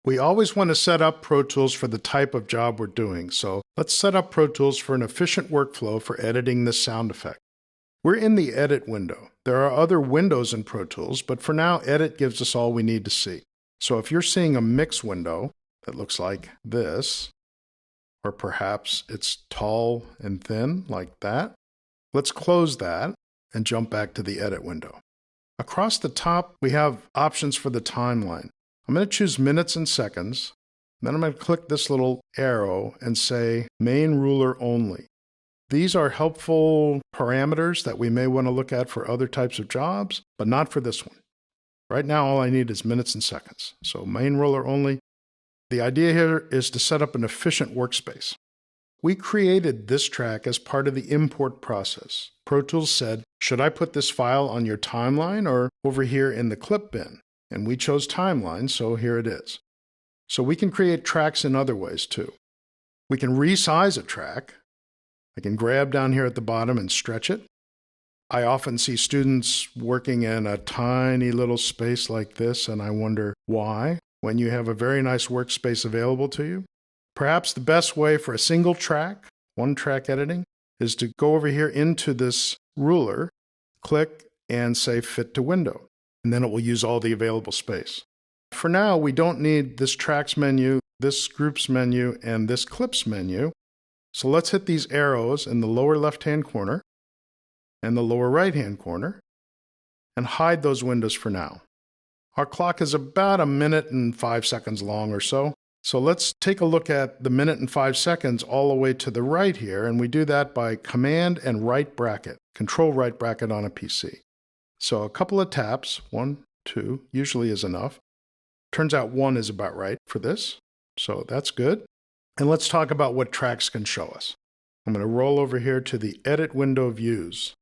We always want to set up Pro Tools for the type of job we're doing, so let's set up Pro Tools for an efficient workflow for editing this sound effect. We're in the Edit window. There are other windows in Pro Tools, but for now, Edit gives us all we need to see. So if you're seeing a mix window that looks like this, or perhaps it's tall and thin like that, let's close that and jump back to the Edit window. Across the top, we have options for the timeline. I'm going to choose minutes and seconds. Then I'm going to click this little arrow and say main ruler only. These are helpful parameters that we may want to look at for other types of jobs, but not for this one. Right now, all I need is minutes and seconds. So main ruler only. The idea here is to set up an efficient workspace. We created this track as part of the import process. Pro Tools said, should I put this file on your timeline or over here in the clip bin? And we chose timeline, so here it is. So we can create tracks in other ways too. We can resize a track. I can grab down here at the bottom and stretch it. I often see students working in a tiny little space like this, and I wonder why, when you have a very nice workspace available to you. Perhaps the best way for a single track, one track editing, is to go over here into this ruler, click, and say Fit to Window. And then it will use all the available space. For now, we don't need this Tracks menu, this Groups menu, and this Clips menu. So let's hit these arrows in the lower left-hand corner and the lower right-hand corner and hide those windows for now. Our clock is about 1 minute and 5 seconds long or so. So let's take a look at the minute and 5 seconds all the way to the right here, and we do that by Command and right bracket, Control right bracket on a PC. So a couple of taps, 1, 2, usually is enough. Turns out 1 is about right for this, so that's good. And let's talk about what tracks can show us. I'm going to roll over here to the Edit Window Views.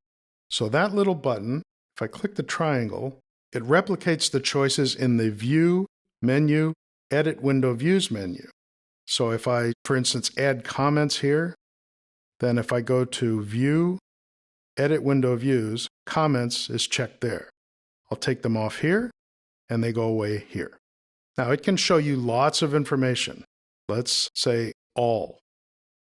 So that little button, if I click the triangle, it replicates the choices in the View menu, Edit Window Views menu. So if I, for instance, add comments here, then if I go to View, Edit Window Views, Comments is checked there. I'll take them off here, and they go away here. Now it can show you lots of information. Let's say all.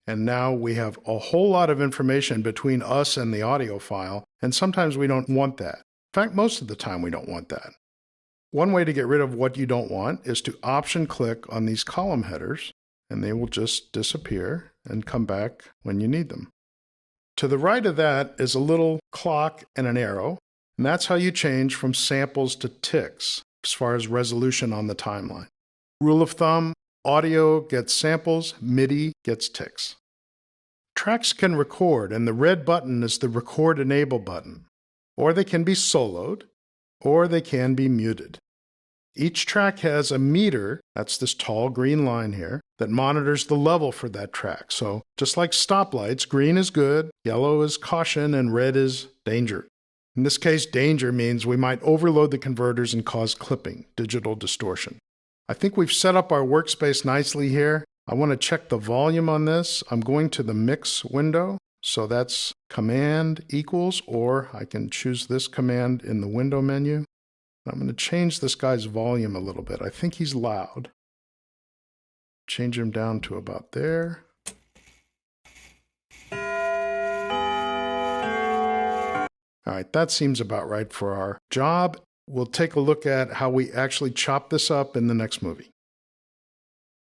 And now we have a whole lot of information between us and the audio file, and sometimes we don't want that. In fact, most of the time we don't want that. One way to get rid of what you don't want is to option click on these column headers, and they will just disappear and come back when you need them. To the right of that is a little clock and an arrow, and that's how you change from samples to ticks as far as resolution on the timeline. Rule of thumb, audio gets samples, MIDI gets ticks. Tracks can record, and the red button is the Record Enable button. Or they can be soloed, or they can be muted. Each track has a meter, that's this tall green line here, that monitors the level for that track. So just like stoplights, green is good, yellow is caution, and red is danger. In this case, danger means we might overload the converters and cause clipping, digital distortion. I think we've set up our workspace nicely here. I want to check the volume on this. I'm going to the Mix window. So that's Command equals, or I can choose this command in the window menu. I'm going to change this guy's volume a little bit. I think he's loud. Change him down to about there. All right, that seems about right for our job. We'll take a look at how we actually chop this up in the next movie.